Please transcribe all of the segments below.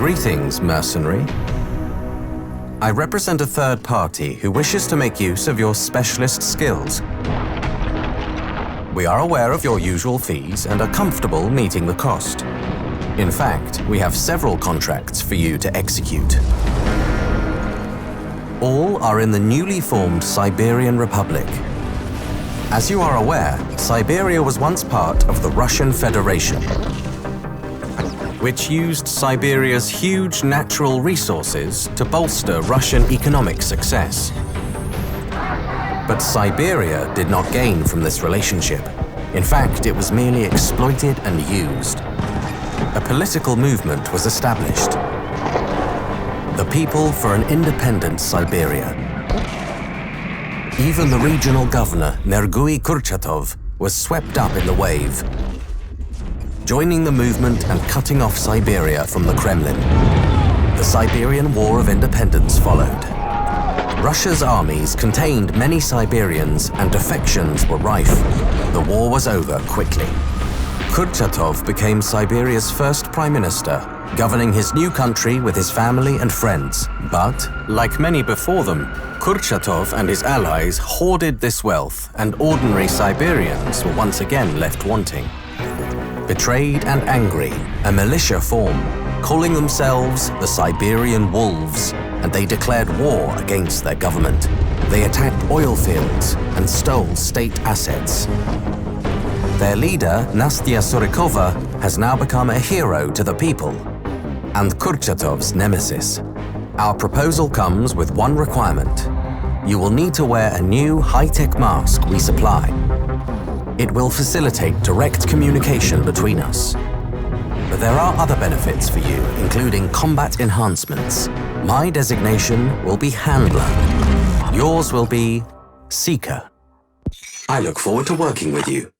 Greetings, mercenary. I represent a third party who wishes to make use of your specialist skills. We are aware of your usual fees and are comfortable meeting the cost. In fact, we have several contracts for you to execute. All are in the newly formed Siberian Republic. As you are aware, Siberia was once part of the Russian Federation, which used Siberia's huge natural resources to bolster Russian economic success. But Siberia did not gain from this relationship. In fact, it was merely exploited and used. A political movement was established. The People for an Independent Siberia. Even the regional governor, Nergui Kurchatov, was swept up in the wave, joining the movement and cutting off Siberia from the Kremlin. The Siberian War of Independence followed. Russia's armies contained many Siberians and defections were rife. The war was over quickly. Kurchatov became Siberia's first prime minister, governing his new country with his family and friends. But, like many before them, Kurchatov and his allies hoarded this wealth, and ordinary Siberians were once again left wanting. Betrayed and angry, a militia formed, calling themselves the Siberian Wolves, and they declared war against their government. They attacked oil fields and stole state assets. Their leader, Nastya Surikova, has now become a hero to the people, and Kurchatov's nemesis. Our proposal comes with one requirement. You will need to wear a new high-tech mask we supply. It will facilitate direct communication between us. But there are other benefits for you, including combat enhancements. My designation will be Handler. Yours will be Seeker. I look forward to working with you.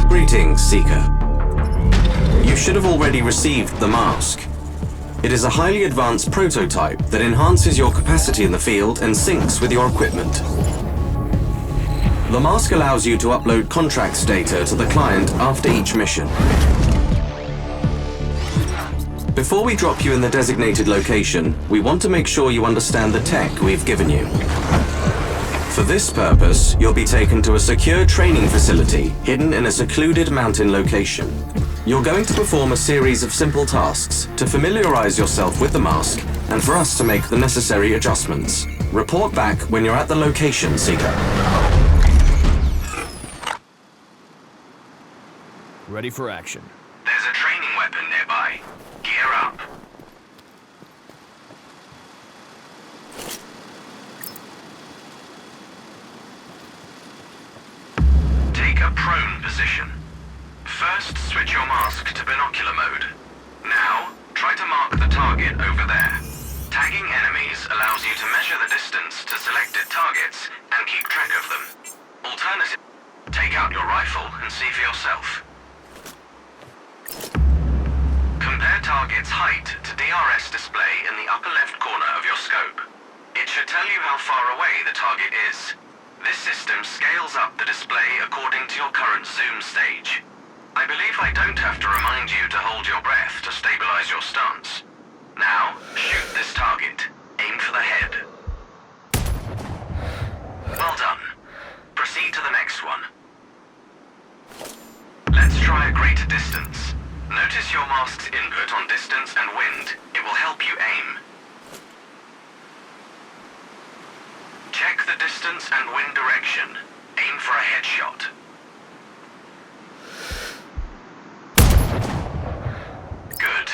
Greetings, Seeker. You should have already received the mask. It is a highly advanced prototype that enhances your capacity in the field and syncs with your equipment. The mask allows you to upload contracts data to the client after each mission. Before we drop you in the designated location, we want to make sure you understand the tech we've given you. For this purpose, you'll be taken to a secure training facility hidden in a secluded mountain location. You're going to perform a series of simple tasks to familiarize yourself with the mask and for us to make the necessary adjustments. Report back when you're at the location, Seeker. Ready for action. There's a training weapon nearby. Gear up. Take a prone position. First, switch your mask to binocular mode. Now, try to mark the target over there. Tagging enemies allows you to measure the distance to selected targets and keep track of them. Alternatively, take out your rifle and see for yourself. Compare target's height to DRS display in the upper left corner of your scope. It should tell you how far away the target is. This system scales up the display according to your current zoom stage. I believe I don't have to remind you to hold your breath to stabilize your stance. Now, shoot this target. Aim for the head. Well done. Proceed to the next one. Let's try a greater distance. Notice your mask's input on distance and wind. It will help you aim. Check the distance and wind direction. Aim for a headshot. Good.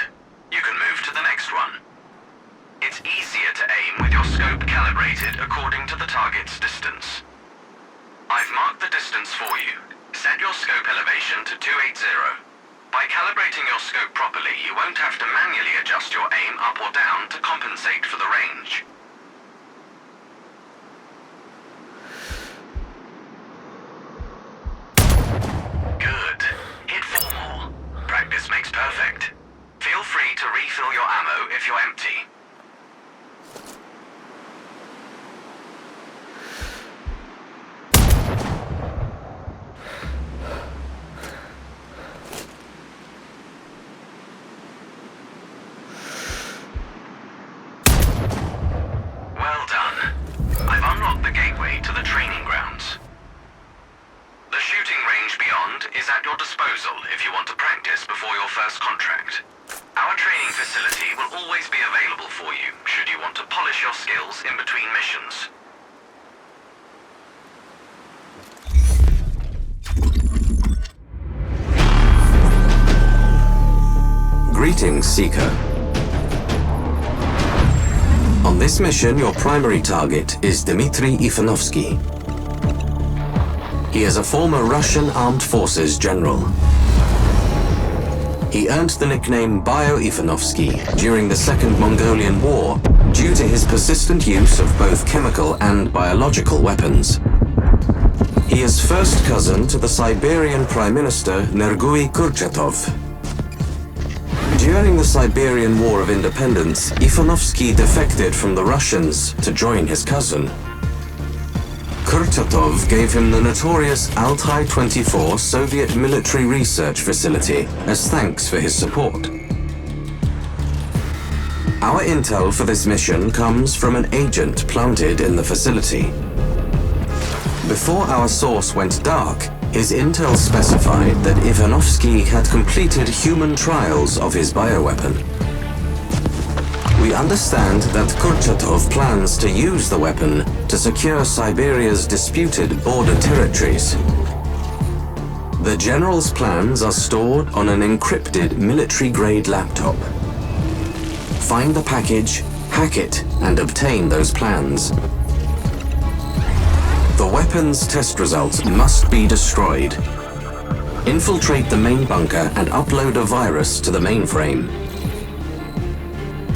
You can move to the next one. It's easier to aim with your scope calibrated according to the target's distance. I've marked the distance for you. Set your scope elevation to 280. By calibrating your scope properly, you won't have to manually adjust your aim up or down to compensate for the range. Good. Hit 4 more. Practice makes perfect. Feel free to refill your ammo if you're empty. Greetings, Seeker. On this mission, your primary target is Dmitry Ivanovsky. He is a former Russian Armed Forces general. He earned the nickname Bio-Ivanovsky during the Second Mongolian War due to his persistent use of both chemical and biological weapons. He is first cousin to the Siberian Prime Minister Nergui Kurchatov. During the Siberian War of Independence, Ivanovsky defected from the Russians to join his cousin. Kurchatov gave him the notorious Altai-24 Soviet military research facility as thanks for his support. Our intel for this mission comes from an agent planted in the facility. Before our source went dark, his intel specified that Ivanovsky had completed human trials of his bioweapon. We understand that Kurchatov plans to use the weapon to secure Siberia's disputed border territories. The general's plans are stored on an encrypted military-grade laptop. Find the package, hack it, and obtain those plans. The weapon's test results must be destroyed. Infiltrate the main bunker and upload a virus to the mainframe.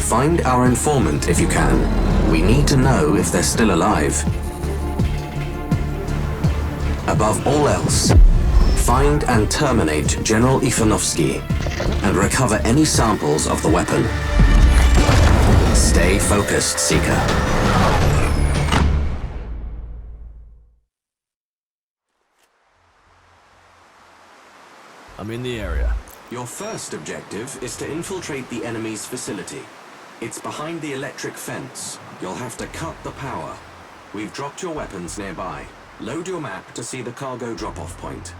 Find our informant if you can. We need to know if they're still alive. Above all else, find and terminate General Ivanovsky and recover any samples of the weapon. Stay focused, Seeker. I'm in the area. Your first objective is to infiltrate the enemy's facility. It's behind the electric fence. You'll have to cut the power. We've dropped your weapons nearby. Load your map to see the cargo drop-off point.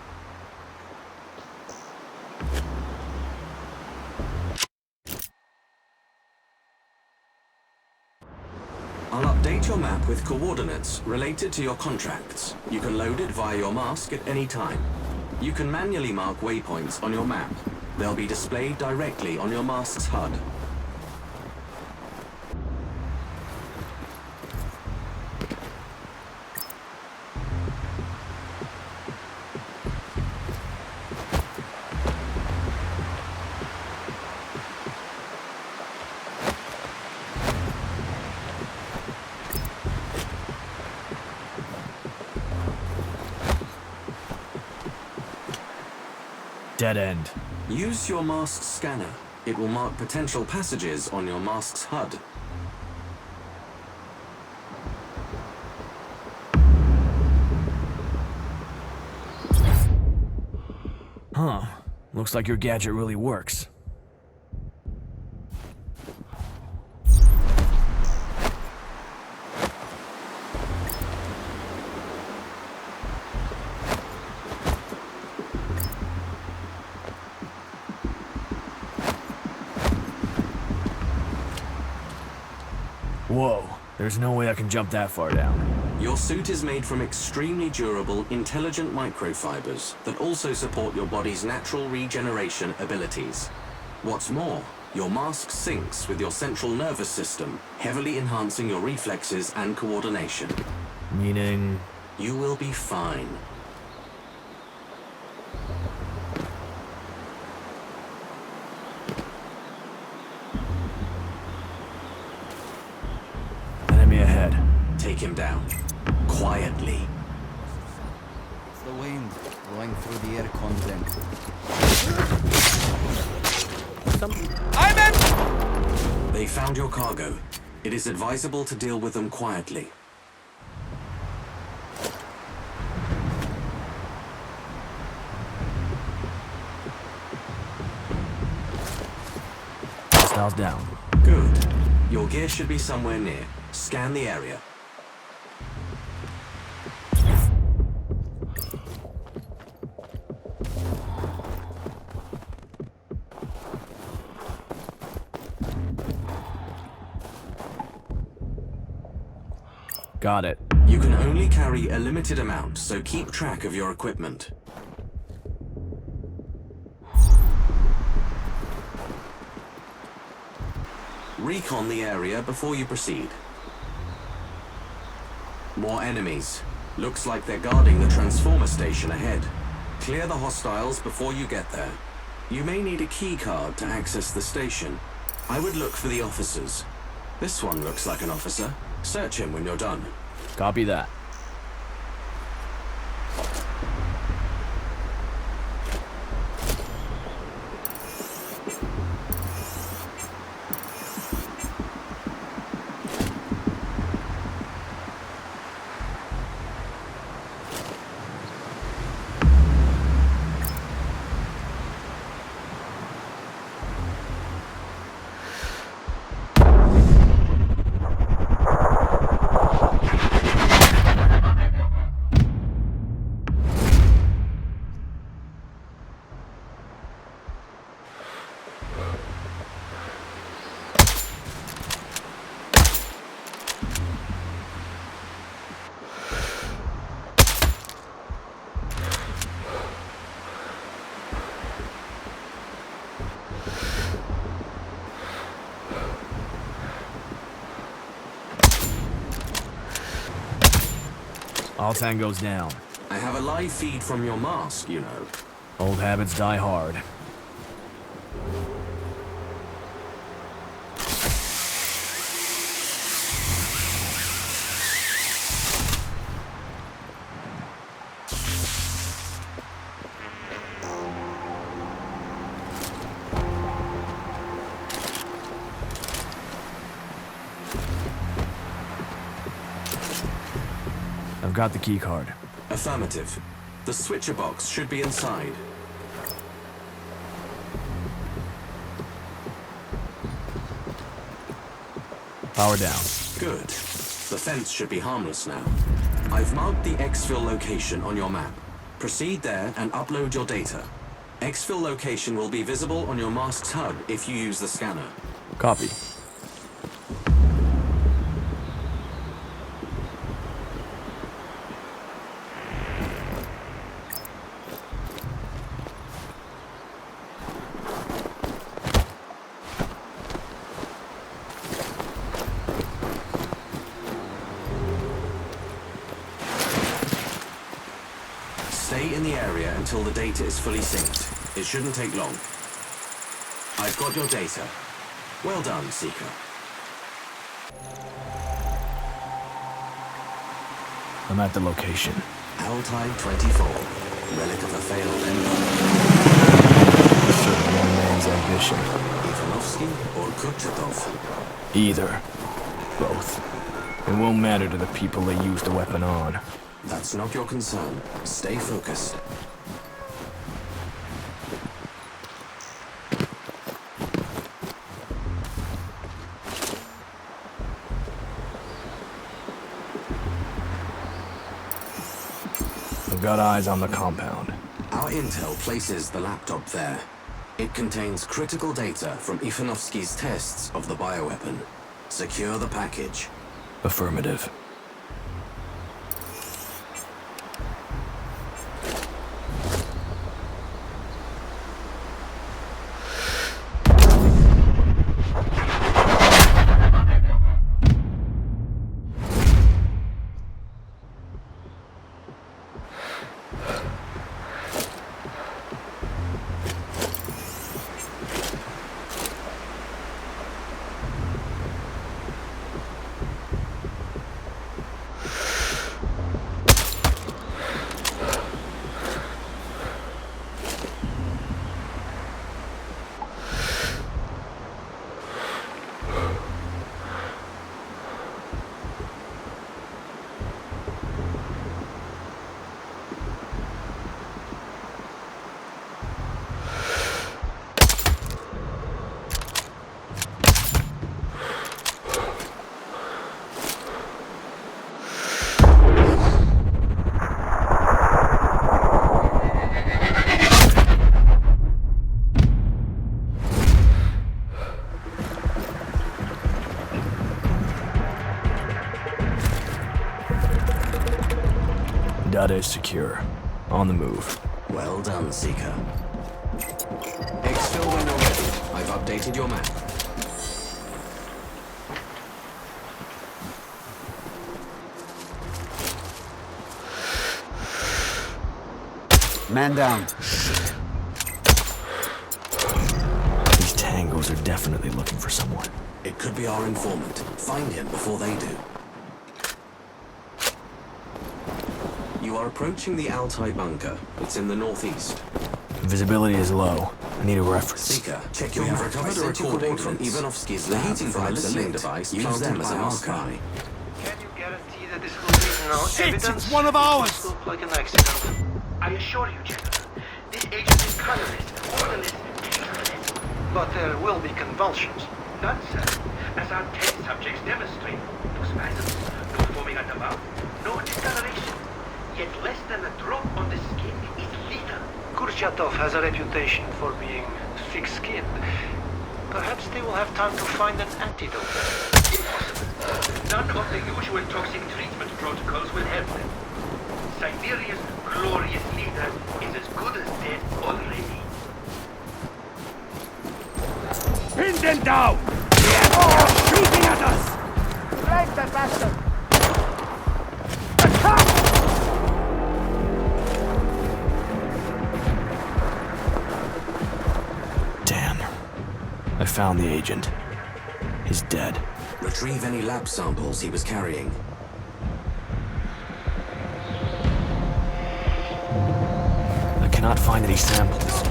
I'll update your map with coordinates related to your contracts. You can load it via your mask at any time. You can manually mark waypoints on your map. They'll be displayed directly on your mask's HUD. Dead end. Use your mask's scanner. It will mark potential passages on your mask's HUD. Huh. Looks like your gadget really works. Whoa, there's no way I can jump that far down. Your suit is made from extremely durable, intelligent microfibers that also support your body's natural regeneration abilities. What's more, your mask syncs with your central nervous system, heavily enhancing your reflexes and coordination. Meaning? You will be fine. Enemy ahead. Take him down. Quietly. It's the wind blowing through the air content. I'm in! They found your cargo. It is advisable to deal with them quietly. Hostiles down. Good. Your gear should be somewhere near. Scan the area. Got it. You can only carry a limited amount, so keep track of your equipment. Recon the area before you proceed. More enemies. Looks like they're guarding the transformer station ahead. Clear the hostiles before you get there. You may need a key card to access the station. I would look for the officers. This one looks like an officer. Search him when you're done. Copy that. All tangos down. I have a live feed from your mask, you know. Old habits die hard. I've got the key card. Affirmative. The switcher box should be inside. Power down. Good. The fence should be harmless now. I've marked the exfil location on your map. Proceed there and upload your data. Exfil location will be visible on your mask's HUD if you use the scanner. Copy. Stay in the area until the data is fully synced. It shouldn't take long. I've got your data. Well done, Seeker. I'm at the location. Altai 24. Relic of a failed empire. Certain one man's ambition. Ivanovsky or Kurchatov? Either. Both. It won't matter to the people they use the weapon on. That's not your concern. Stay focused. I've got eyes on the compound. Our intel places the laptop there. It contains critical data from Ivanovsky's tests of the bioweapon. Secure the package. Affirmative. Data is secure. On the move. Well done, Seeker. Exfil when you're ready. I've updated your map. Man down. These tangos are definitely looking for someone. It could be our informant. Find him before they do. You are approaching the Altai bunker. It's in the northeast. Visibility is low. I need a reference. Seeker, check your map. I sent you coordinates from Ivanovsky's lab. The heating pipes are lit device. Use them as a marker. Can you guarantee that this will be no evidence? It's one of ours! This looks like an accident. I assure you, General, this agent is colorless, orderless, dangerous. But there will be convulsions. None, sir. As our test subjects demonstrate, no spasms, no foaming at the mouth, no discoloration. Yet less than a drop on the skin is lethal. Kurchatov has a reputation for being thick-skinned. Perhaps they will have time to find an antidote. Impossible. None of the usual toxic treatment protocols will help them. Siberia's glorious leader is as good as dead already. Pin them down! They're shooting at us! Drive that bastard! Damn. I found the agent. He's dead. Retrieve any lab samples he was carrying. I cannot find any samples.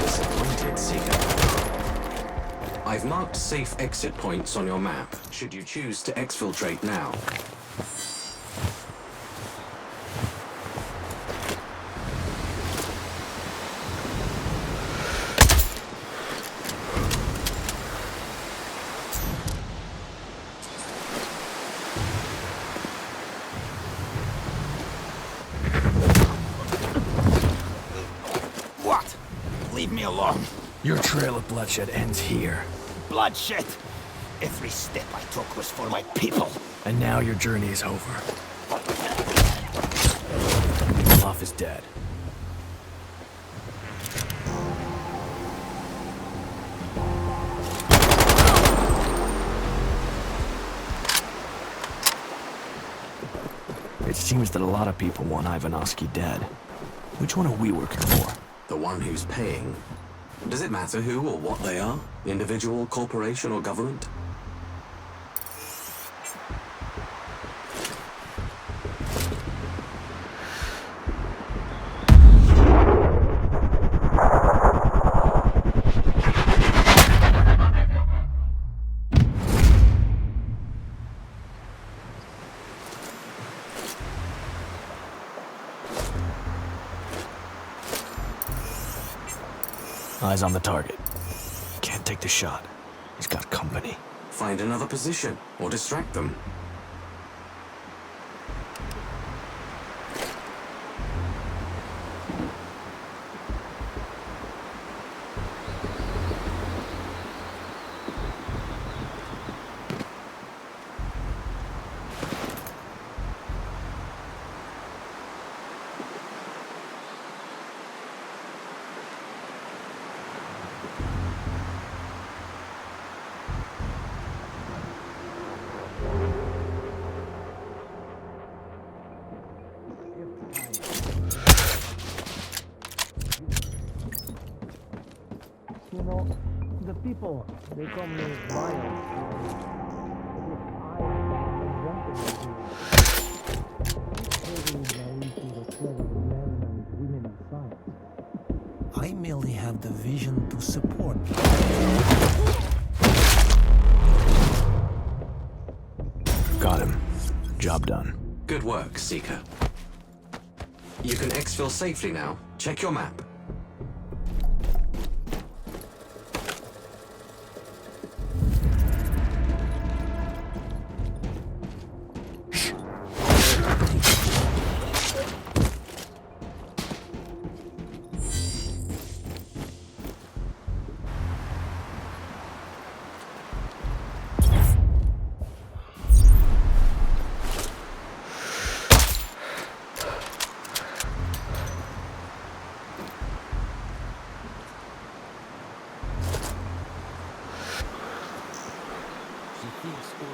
Disappointed, Seeker. I've marked safe exit points on your map, should you choose to exfiltrate now. What? Leave me alone. Your trail of bloodshed ends here. Bloodshed! Every step I took was for my people. And now your journey is over. Olaf is dead. It seems that a lot of people want Ivanovsky dead. Which one are we working for? The one who's paying. Does it matter who or what they are? Individual, corporation, or government? Eyes on the target. Can't take the shot. He's got company. Find another position, or distract them. You know, the people, they call me violent. I merely have the vision to support. Got him. Job done. Good work, Seeker. You can exfil safely now. Check your map.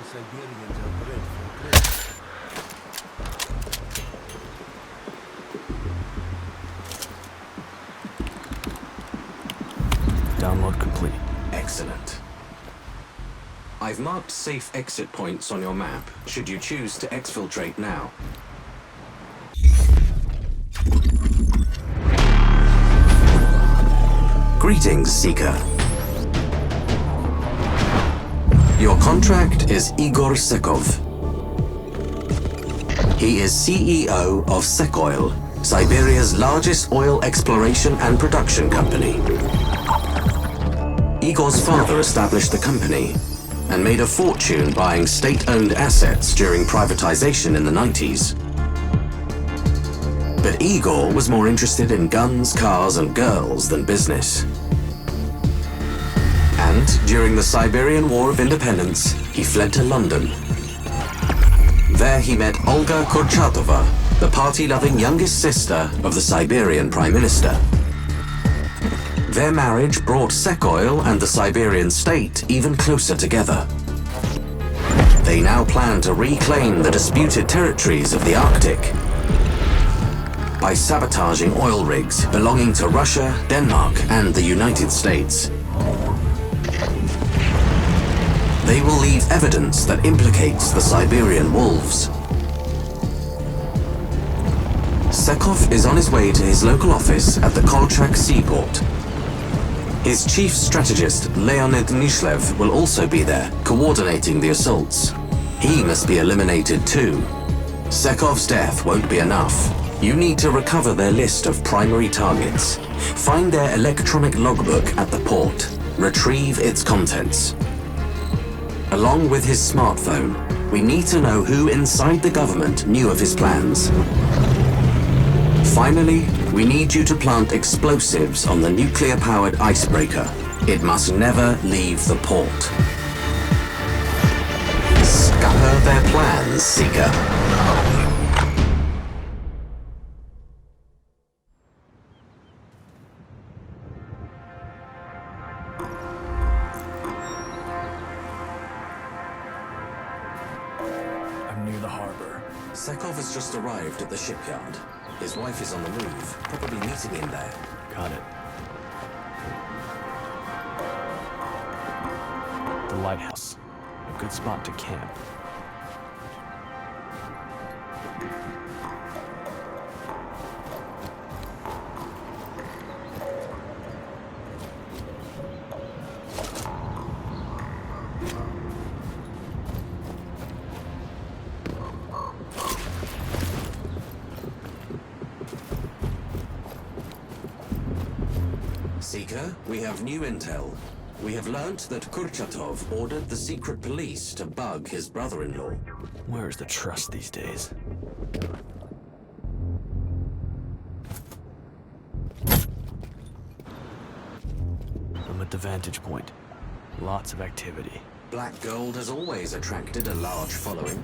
Siberians are bred for trade. Download complete. Excellent. I've marked safe exit points on your map, should you choose to exfiltrate now. Greetings, Seeker. Your contract is Igor Sekov. He is CEO of Sekoil, Siberia's largest oil exploration and production company. Igor's father established the company and made a fortune buying state-owned assets during privatization in the 90s. But Igor was more interested in guns, cars, and girls than business. And during the Siberian War of Independence, he fled to London. There he met Olga Kurchatova, the party-loving youngest sister of the Siberian Prime Minister. Their marriage brought Sekoil and the Siberian state even closer together. They now plan to reclaim the disputed territories of the Arctic by sabotaging oil rigs belonging to Russia, Denmark, and the United States. They will leave evidence that implicates the Siberian wolves. Sekov is on his way to his local office at the Kolchak seaport. His chief strategist, Leonid Nishlev, will also be there, coordinating the assaults. He must be eliminated too. Sekov's death won't be enough. You need to recover their list of primary targets. Find their electronic logbook at the port. Retrieve its contents. Along with his smartphone, we need to know who inside the government knew of his plans. Finally, we need you to plant explosives on the nuclear-powered icebreaker. It must never leave the port. Scupper their plans, Seeker. I'm near the harbor. Sekov has just arrived at the shipyard. His wife is on the move, probably meeting him there. Got it. The lighthouse. A good spot to camp. Seeker, we have new intel. We have learnt that Kurchatov ordered the secret police to bug his brother-in-law. Where's the trust these days? I'm at the vantage point. Lots of activity. Black gold has always attracted a large following.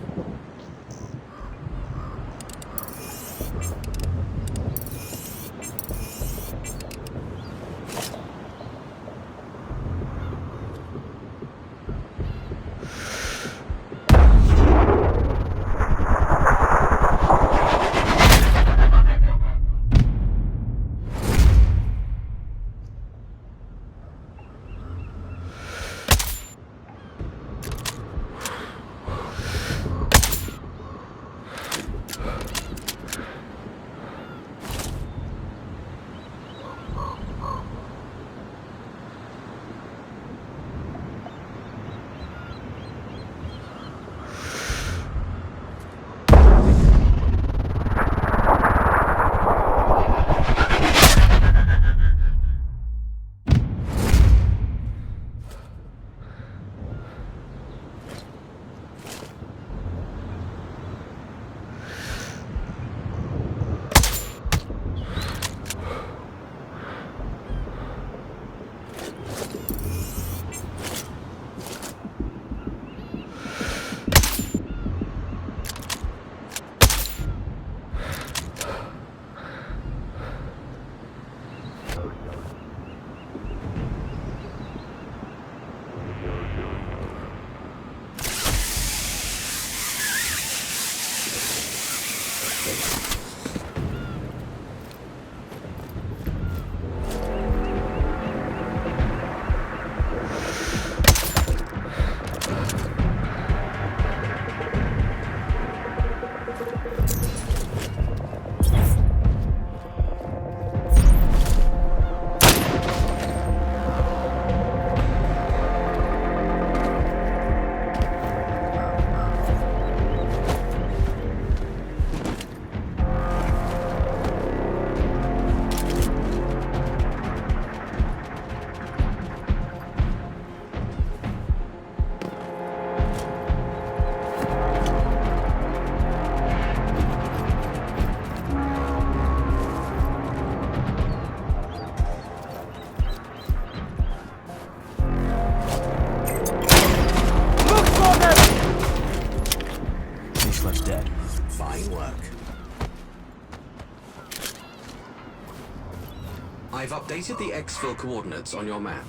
I've updated the exfil coordinates on your map.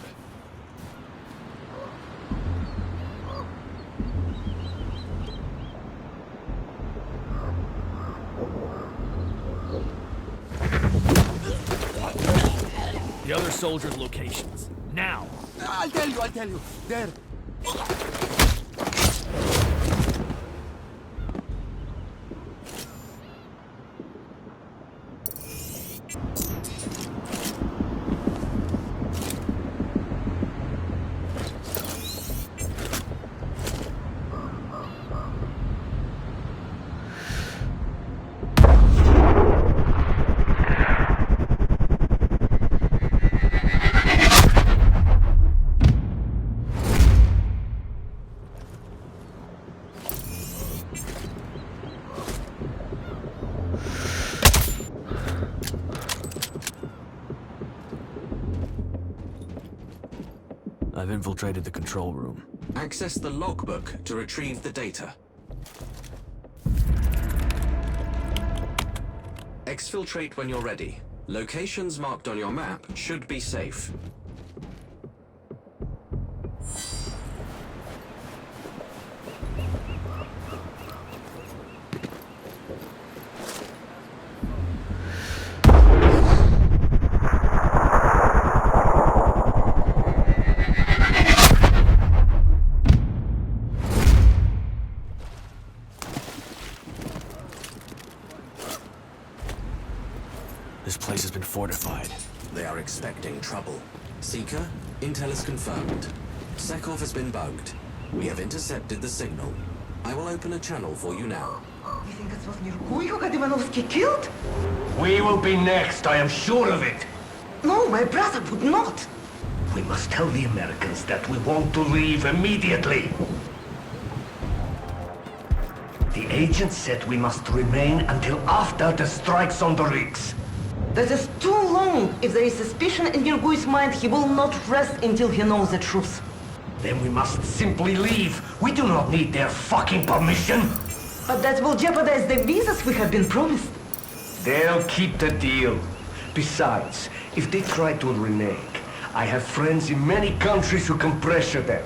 The other soldiers' locations. Now! I'll tell you. There. I've infiltrated the control room. Access the logbook to retrieve the data. Exfiltrate when you're ready. Locations marked on your map should be safe. This place has been fortified. They are expecting trouble. Seeker, intel is confirmed. Sekov has been bugged. We have intercepted the signal. I will open a channel for you now. You think it was Nergui who got Ivanovsky killed? We will be next, I am sure of it. No, my brother would not. We must tell the Americans that we want to leave immediately. The agent said we must remain until after the strikes on the rigs. That is too long. If there is suspicion in Nergui's mind, he will not rest until he knows the truth. Then we must simply leave. We do not need their fucking permission. But that will jeopardize the visas we have been promised. They'll keep the deal. Besides, if they try to renege, I have friends in many countries who can pressure them.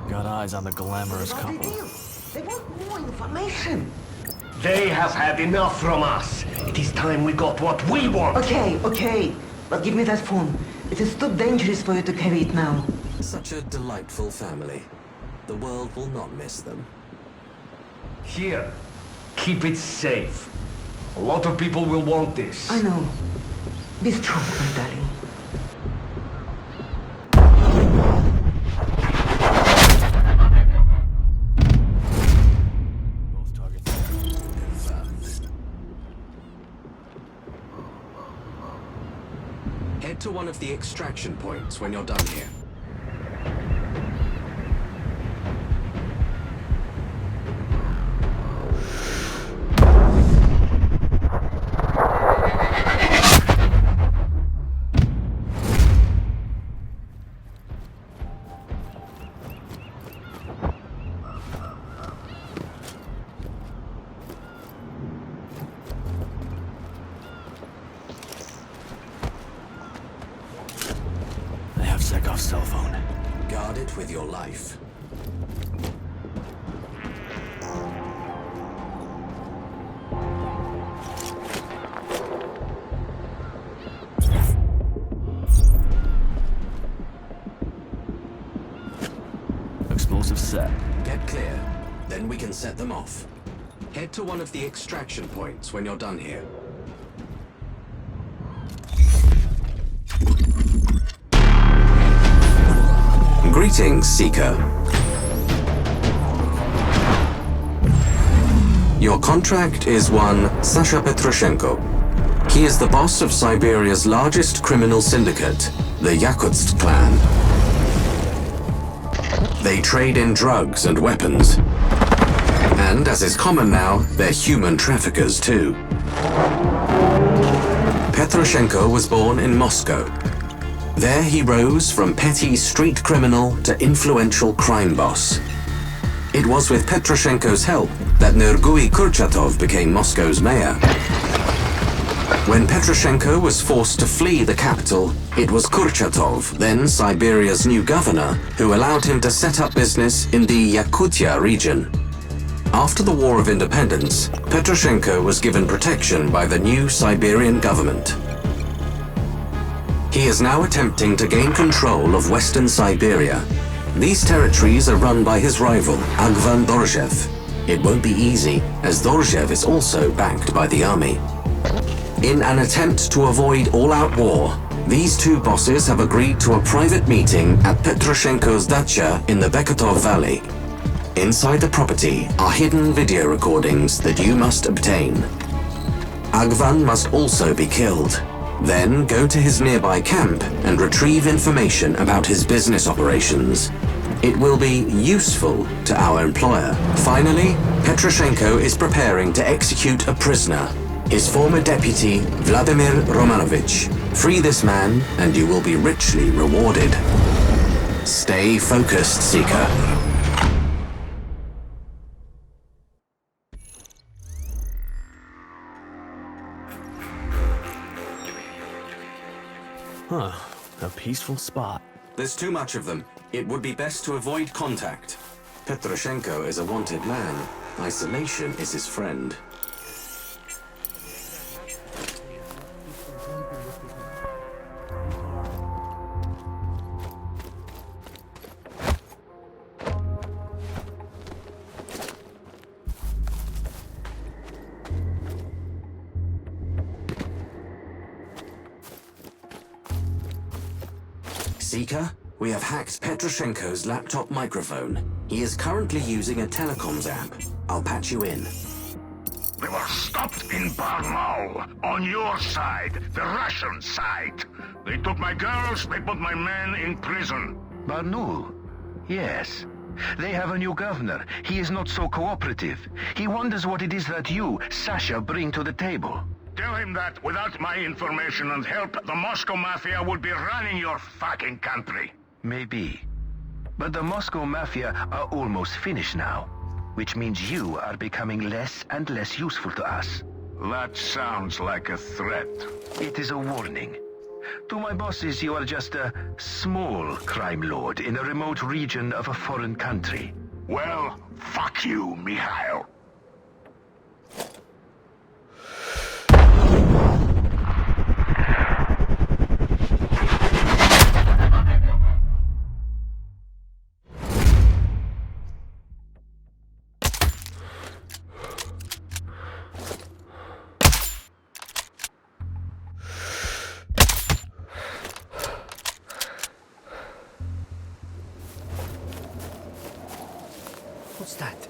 Got eyes on the glamorous What they couple. do? They want more information. They have had enough from us. It is time we got what we want. Okay. But give me that phone. It is too dangerous for you to carry it now. Such a delightful family. The world will not miss them. Here, keep it safe. A lot of people will want this. I know. Be strong, my darling. Both targets there. Confirmed. Head to one of the extraction points when you're done here. I have Sekov's cell phone. Guard it with your life. Explosive set. Get clear, then we can set them off. Head to one of the extraction points when you're done here. Greetings, Seeker. Your contract is one Sasha Petroshenko. He is the boss of Siberia's largest criminal syndicate, the Yakutsk clan. They trade in drugs and weapons. And, as is common now, they're human traffickers too. Petroshenko was born in Moscow. There he rose from petty street criminal to influential crime boss. It was with Petroshenko's help that Nergui Kurchatov became Moscow's mayor. When Petroshenko was forced to flee the capital, it was Kurchatov, then Siberia's new governor, who allowed him to set up business in the Yakutia region. After the War of Independence, Petroshenko was given protection by the new Siberian government. He is now attempting to gain control of Western Siberia. These territories are run by his rival, Agvan Dorjev. It won't be easy, as Dorjev is also backed by the army. In an attempt to avoid all-out war, these two bosses have agreed to a private meeting at Petroshenko's dacha in the Beketov Valley. Inside the property are hidden video recordings that you must obtain. Agvan must also be killed. Then go to his nearby camp and retrieve information about his business operations. It will be useful to our employer. Finally, Petroshenko is preparing to execute a prisoner, his former deputy, Vladimir Romanovich. Free this man, and you will be richly rewarded. Stay focused, Seeker. Huh. A peaceful spot. There's too much of them. It would be best to avoid contact. Petroshenko is a wanted man. Isolation is his friend. Seeker, we have hacked Petroshenko's laptop microphone. He is currently using a telecoms app. I'll patch you in. We were stopped in Barnaul, on your side, the Russian side. They took my girls, they put my men in prison. Barnaul? Yes. They have a new governor. He is not so cooperative. He wonders what it is that you, Sasha, bring to the table. Tell him that without my information and help, the Moscow Mafia would be running your fucking country. Maybe. But the Moscow Mafia are almost finished now, which means you are becoming less and less useful to us. That sounds like a threat. It is a warning. To my bosses, you are just a small crime lord in a remote region of a foreign country. Well, fuck you, Mikhail. What's that?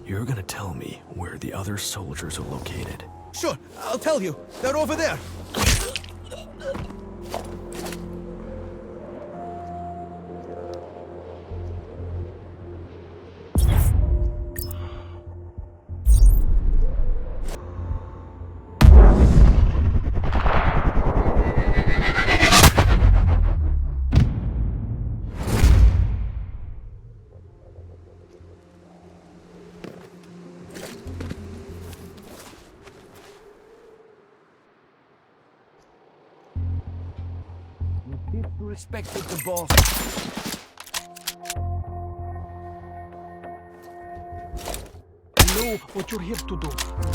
You're gonna tell me where the other soldiers are located. Sure, I'll tell you. They're over there. Respected the boss. I know what you're here to do,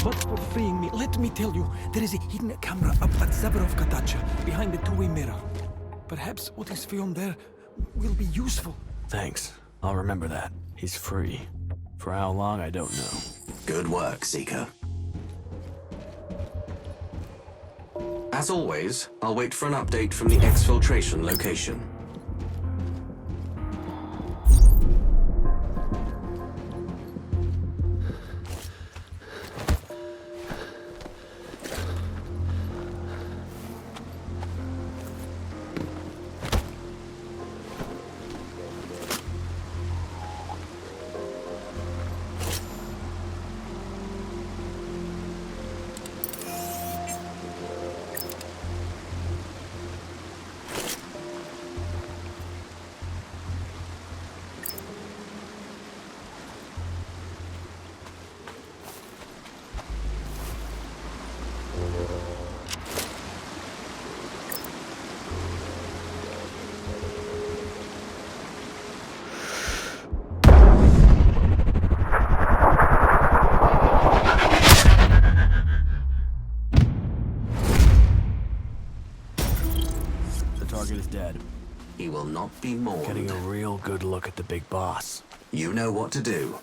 but for freeing me, let me tell you, there is a hidden camera up at Zabarovka dacha, behind the two-way mirror. Perhaps what is filmed there will be useful. Thanks. I'll remember that. He's free. For how long, I don't know. Good work, Seeker. As always, I'll wait for an update from the exfiltration location. not be mourned. Getting a real good look at the big boss. You know what to do.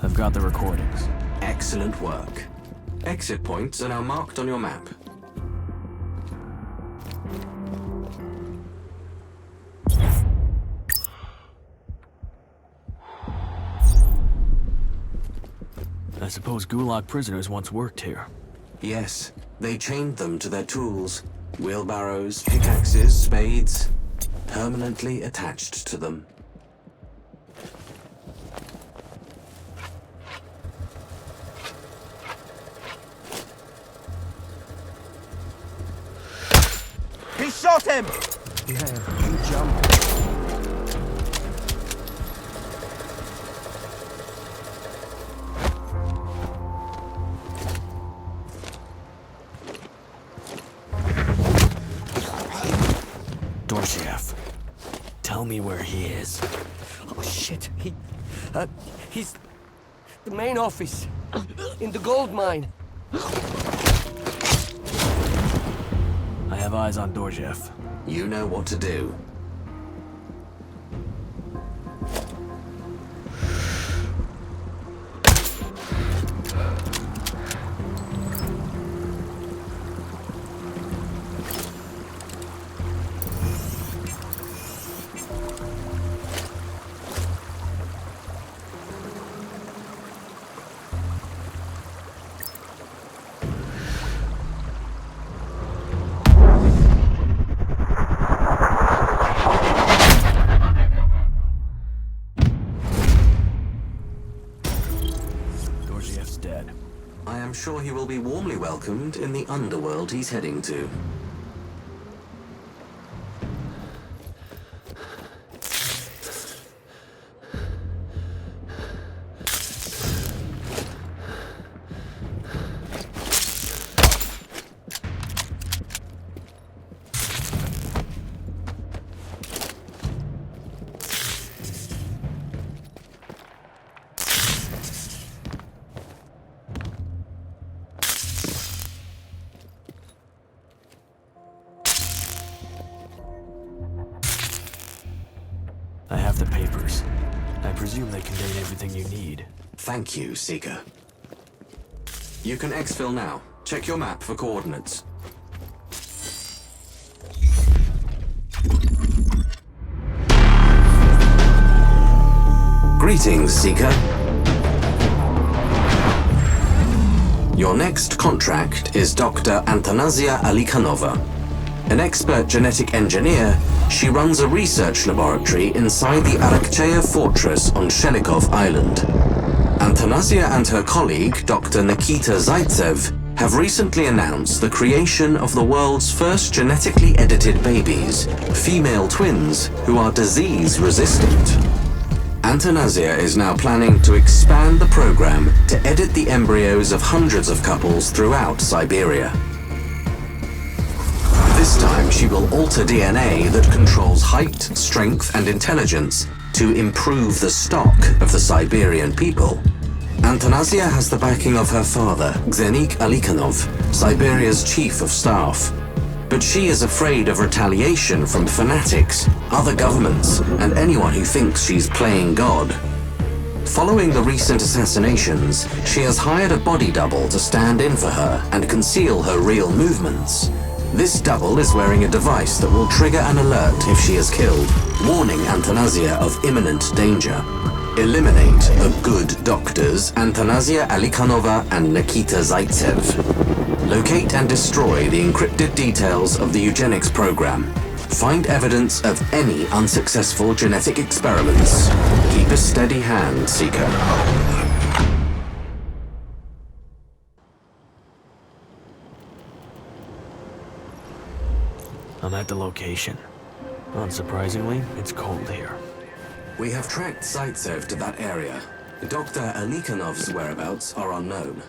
I've got the recordings. Excellent work. Exit points are now marked on your map. I suppose Gulag prisoners once worked here. Yes, they chained them to their tools. Wheelbarrows, pickaxes, spades. Permanently attached to them. He shot him! Yeah, you jump. Dorshiev, tell me where he is. Oh shit, he's the main office in the gold mine. I have eyes on Dorshiev. You know what to do. Dead. I am sure he will be warmly welcomed in the underworld he's heading to. I have the papers. I presume they contain everything you need. Thank you, Seeker. You can exfil now. Check your map for coordinates. Greetings, Seeker. Your next contract is Dr. Antanasia Alikhanova. An expert genetic engineer, she runs a research laboratory inside the Arakcheya fortress on Shelikov Island. Antanasia and her colleague, Dr. Nikita Zaitsev, have recently announced the creation of the world's first genetically edited babies, female twins who are disease-resistant. Antanasia is now planning to expand the program to edit the embryos of hundreds of couples throughout Siberia. This time, she will alter DNA that controls height, strength, and intelligence to improve the stock of the Siberian people. Antanasia has the backing of her father, Xenik Alikhanov, Siberia's chief of staff. But she is afraid of retaliation from fanatics, other governments, and anyone who thinks she's playing God. Following the recent assassinations, she has hired a body double to stand in for her and conceal her real movements. This double is wearing a device that will trigger an alert if she is killed, warning Antanasia of imminent danger. Eliminate the good doctors, Antanasia Alikhanova and Nikita Zaitsev. Locate and destroy the encrypted details of the eugenics program. Find evidence of any unsuccessful genetic experiments. Keep a steady hand, Seeker. I'm at the location. Unsurprisingly, it's cold here. We have tracked Zaitsev to that area. Dr. Alikhanov's whereabouts are unknown.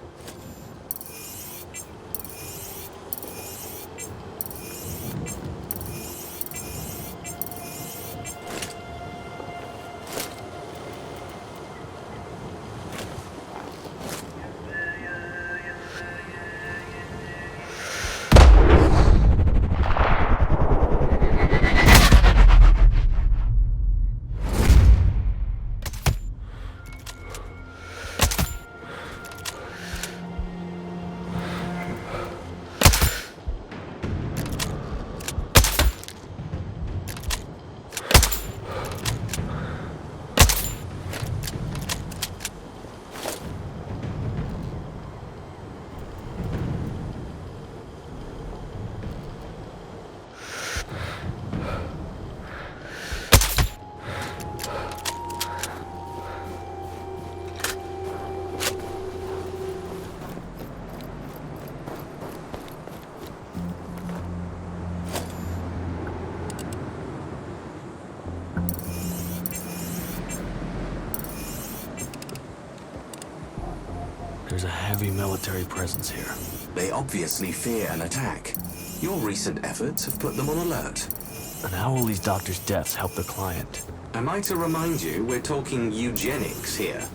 heavy military presence here. They obviously fear an attack. Your recent efforts have put them on alert. And how will these doctors' deaths help the client? Am I to remind you we're talking eugenics here?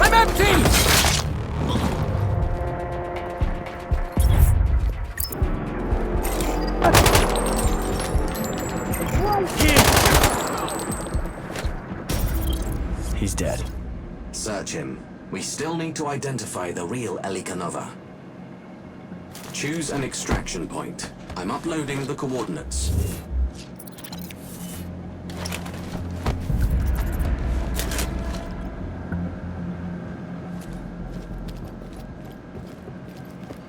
I'm empty! He's dead. Search him. We still need to identify the real Elikanova. Choose an extraction point. I'm uploading the coordinates.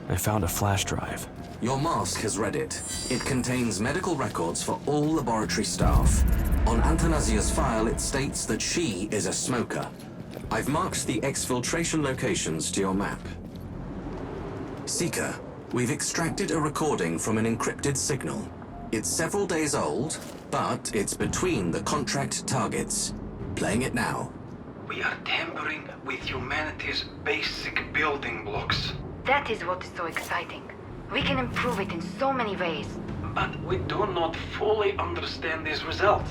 I found a flash drive. Your mask has read it. It contains medical records for all laboratory staff. On Antanasia's file, it states that she is a smoker. I've marked the exfiltration locations to your map. Seeker, we've extracted a recording from an encrypted signal. It's several days old, but it's between the contract targets. Playing it now. We are tampering with humanity's basic building blocks. That is what is so exciting. We can improve it in so many ways. But we do not fully understand these results.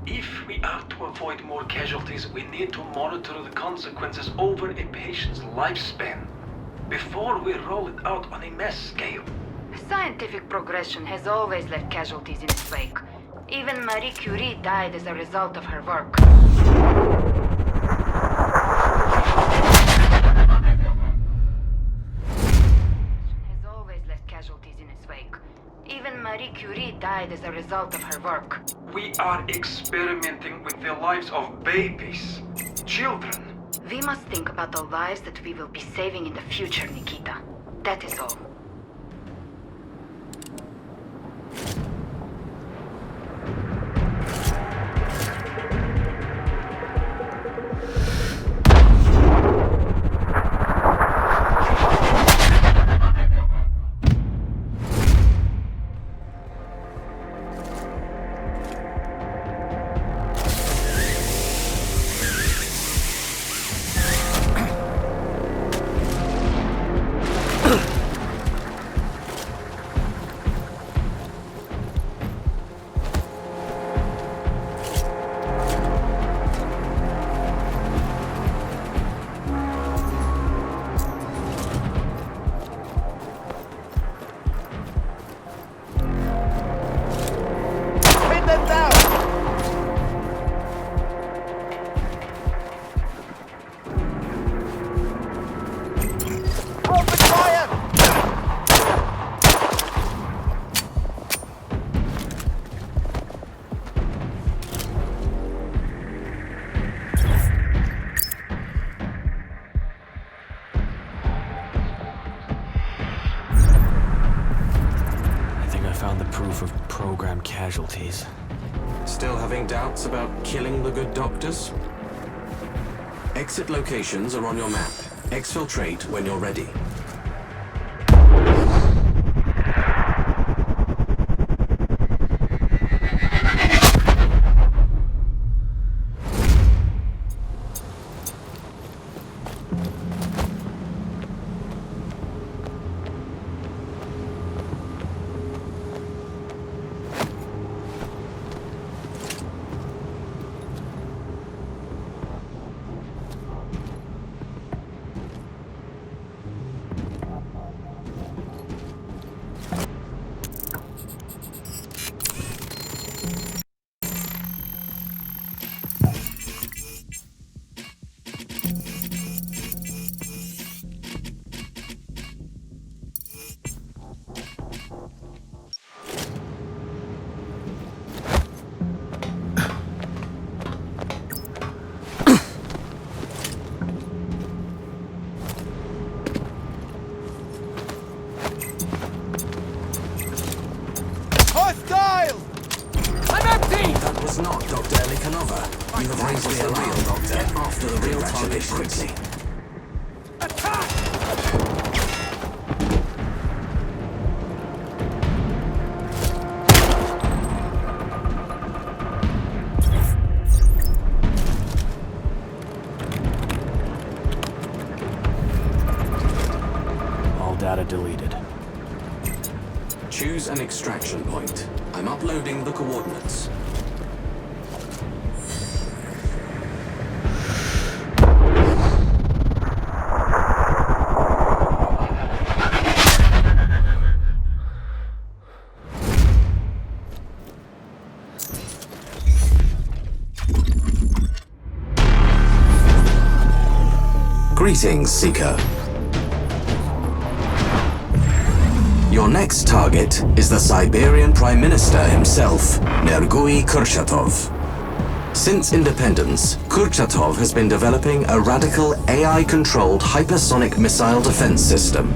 If we are to avoid more casualties, we need to monitor the consequences over a patient's lifespan before we roll it out on a mass scale. Scientific progression has always left casualties in its wake. Even Marie Curie died as a result of her work. Even Marie Curie died as a result of her work. We are experimenting with the lives of babies, children. We must think about the lives that we will be saving in the future, Nikita. That is all. found the proof of program casualties. Still having doubts about killing the good doctors? Exit locations are on your map. Exfiltrate when you're ready. Not Dr. Elikanova. You have raised the real doctor. Get after the real target quickly. Attack! All data deleted. Choose an extraction point. I'm uploading the coordinates. Greetings, Seeker. Your next target is the Siberian Prime Minister himself, Nergui Kurchatov. Since independence, Kurchatov has been developing a radical AI-controlled hypersonic missile defense system.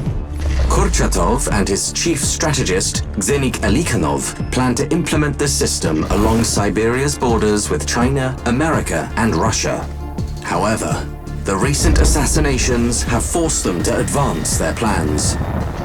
Kurchatov and his chief strategist, Xenik Elikanov, plan to implement this system along Siberia's borders with China, America, and Russia. However, the recent assassinations have forced them to advance their plans.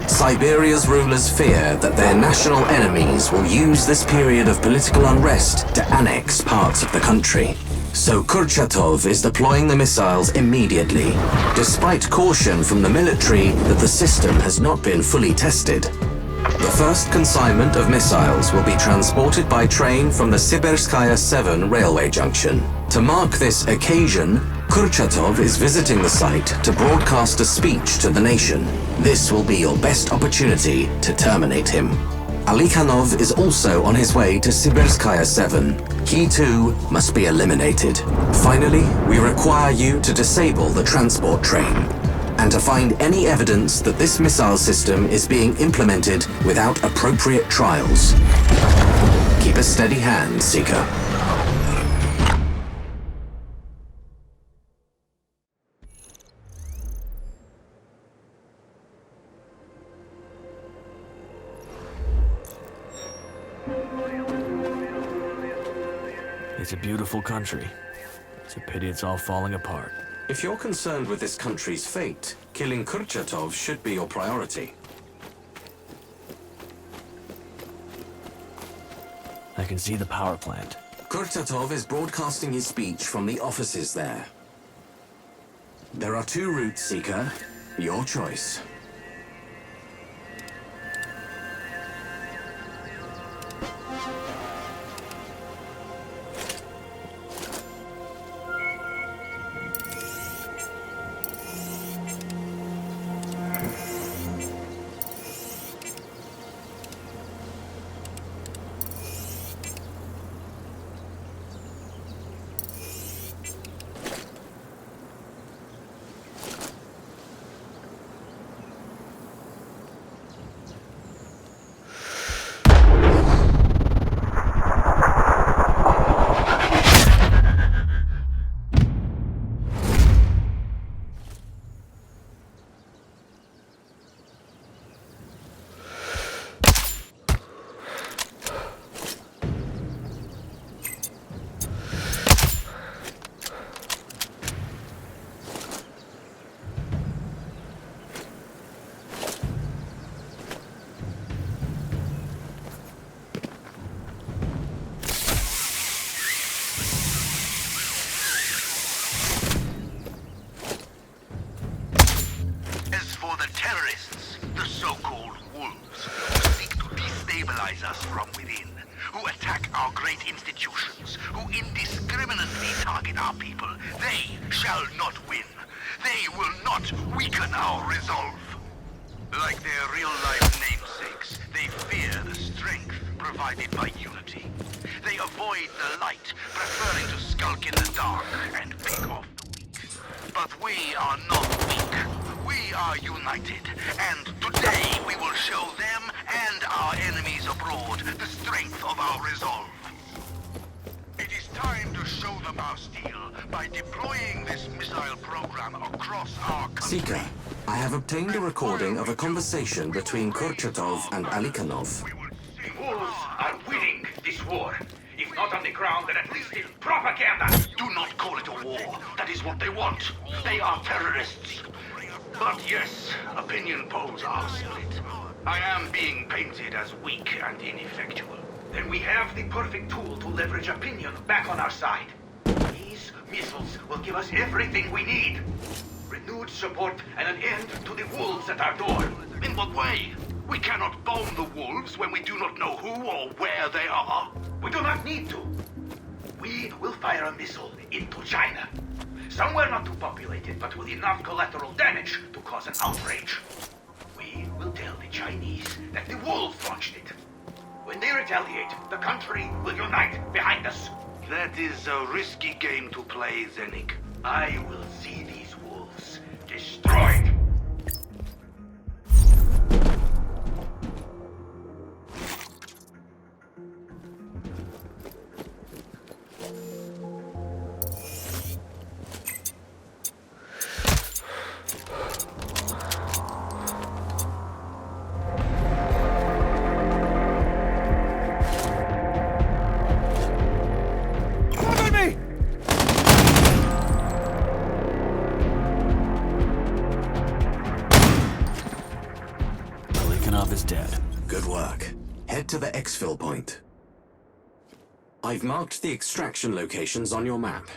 Siberia's rulers fear that their national enemies will use this period of political unrest to annex parts of the country. So Kurchatov is deploying the missiles immediately, despite caution from the military that the system has not been fully tested. The first consignment of missiles will be transported by train from the Sibirskaya 7 railway junction. To mark this occasion, Kurchatov is visiting the site to broadcast a speech to the nation. This will be your best opportunity to terminate him. Alikanov is also on his way to Sibirskaya 7. He too must be eliminated. Finally, we require you to disable the transport train and to find any evidence that this missile system is being implemented without appropriate trials. Keep a steady hand, Seeker. It's a beautiful country. It's a pity it's all falling apart. If you're concerned with this country's fate, killing Kurchatov should be your priority. I can see the power plant. Kurchatov is broadcasting his speech from the offices there. There are two routes, Seeker. Your choice. destabilize us from within, who attack our great institutions, who indiscriminately target our people. They shall not win. They will not weaken our resolve. Like their real-life namesakes, they fear the strength provided by unity. They avoid the light, preferring to skulk in the dark and pick off the weak. But we are not weak. We are united, and today we will show them and our enemies abroad the strength of our resolve. It is time to show them our steel by deploying this missile program across our country. Seeker, I have obtained a recording of a conversation between Kurchatov and Alikhanov. Wolves are winning this war. If not on the ground, then at least in propaganda. Do not call it a war. That is what they want. They are terrorists. But yes, opinion polls are split. I am being painted as weak and ineffectual. Then we have the perfect tool to leverage opinion back on our side. These missiles will give us everything we need. Renewed support and an end to the wolves at our door. In what way? We cannot bomb the wolves when we do not know who or where they are. We do not need to. We will fire a missile into China. Somewhere not too populated, but with enough collateral damage to cause an outrage. We will tell the Chinese that the wolves launched it. When they retaliate, the country will unite behind us. That is a risky game to play, Zenik. I will see these wolves destroyed. Is dead. Good work. Head to the exfil point. I've marked the extraction locations on your map.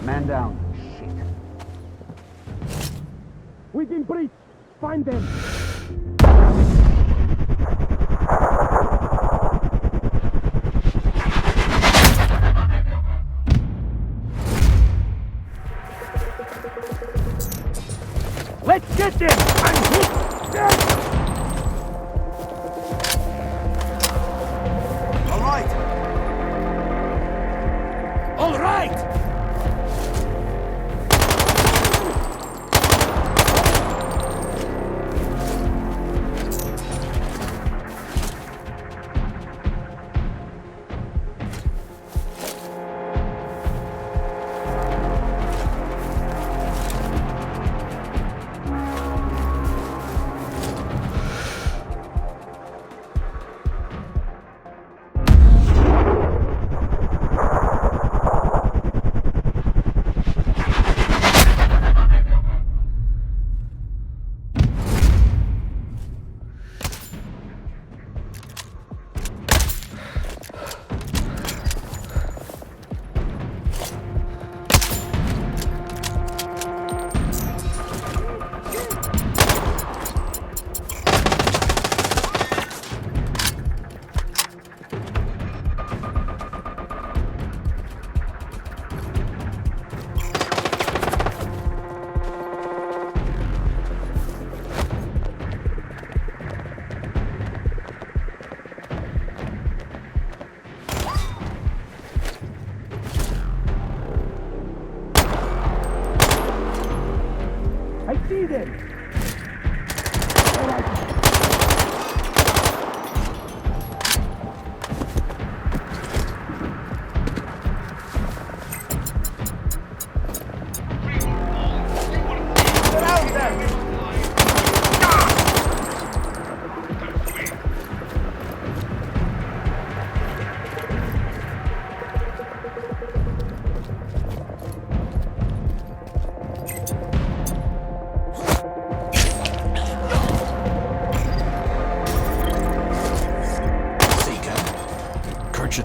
Man down. Shit. Within breach. Find them. Let's get them! I'm hit! All right! All right!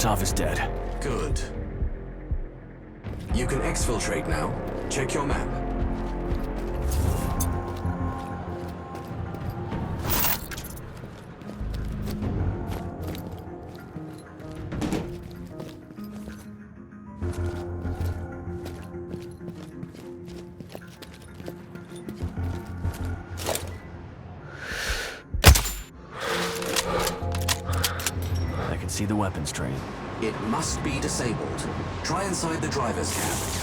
Kurchatov is dead. Good. You can exfiltrate now. Check your map. See the weapons train. It must be disabled. Try inside the driver's cab.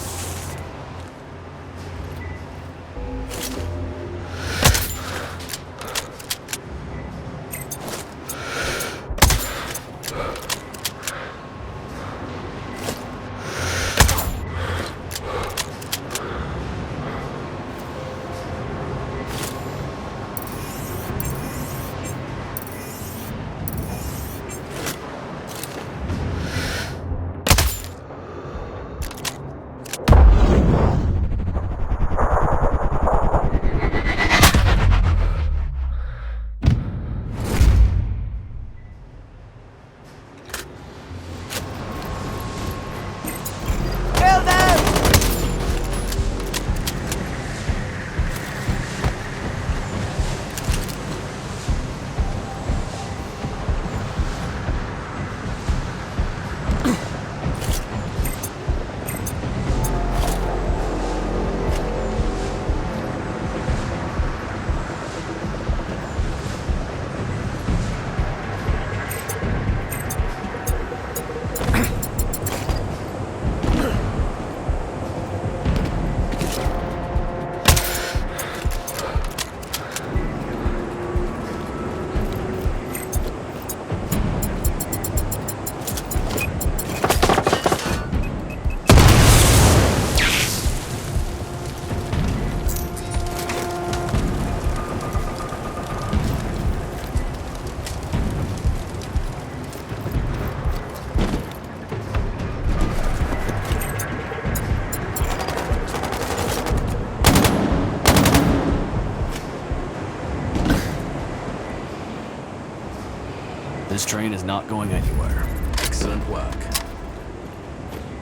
This train is not going anywhere. Excellent work.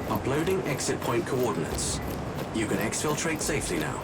Uploading exit point coordinates. You can exfiltrate safely now.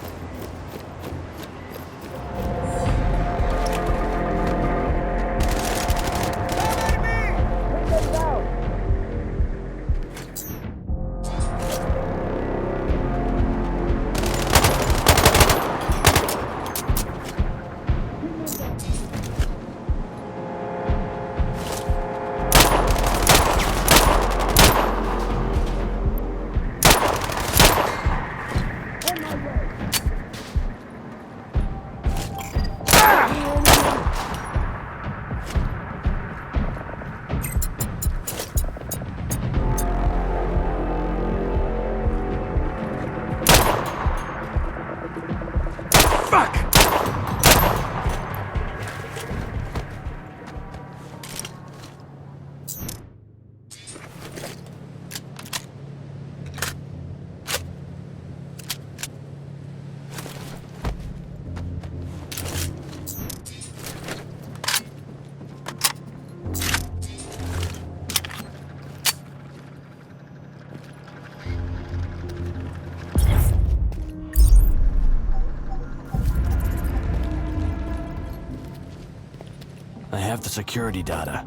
I have the security data.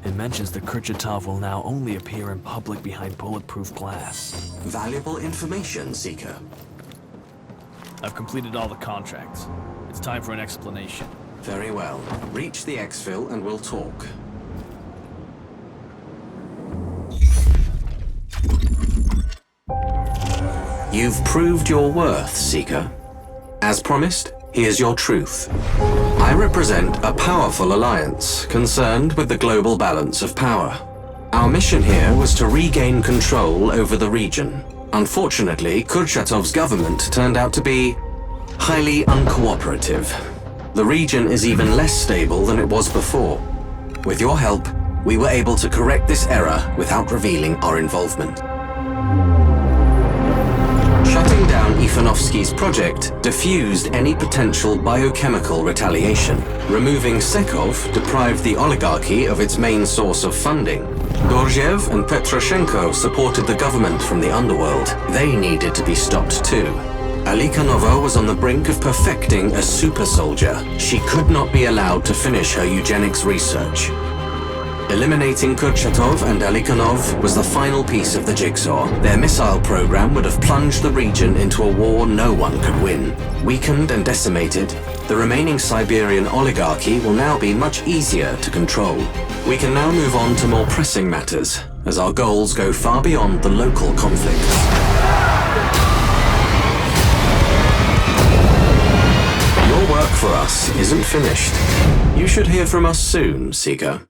It mentions the Kurchatov will now only appear in public behind bulletproof glass. Valuable information, Seeker. I've completed all the contracts. It's time for an explanation. Very well. Reach the exfil and we'll talk. You've proved your worth, Seeker. As promised, here's your truth. I represent a powerful alliance concerned with the global balance of power. Our mission here was to regain control over the region. Unfortunately, Kurchatov's government turned out to be highly uncooperative. The region is even less stable than it was before. With your help, we were able to correct this error without revealing our involvement. Shutting down Ivanovsky's project diffused any potential biochemical retaliation. Removing Sekov deprived the oligarchy of its main source of funding. Dorjev and Petroshenko supported the government from the underworld. They needed to be stopped too. Alikhanova was on the brink of perfecting a super soldier. She could not be allowed to finish her eugenics research. Eliminating Kurchatov and Alikhanov was the final piece of the jigsaw. Their missile program would have plunged the region into a war no one could win. Weakened and decimated, the remaining Siberian oligarchy will now be much easier to control. We can now move on to more pressing matters, as our goals go far beyond the local conflicts. Your work for us isn't finished. You should hear from us soon, Seeker.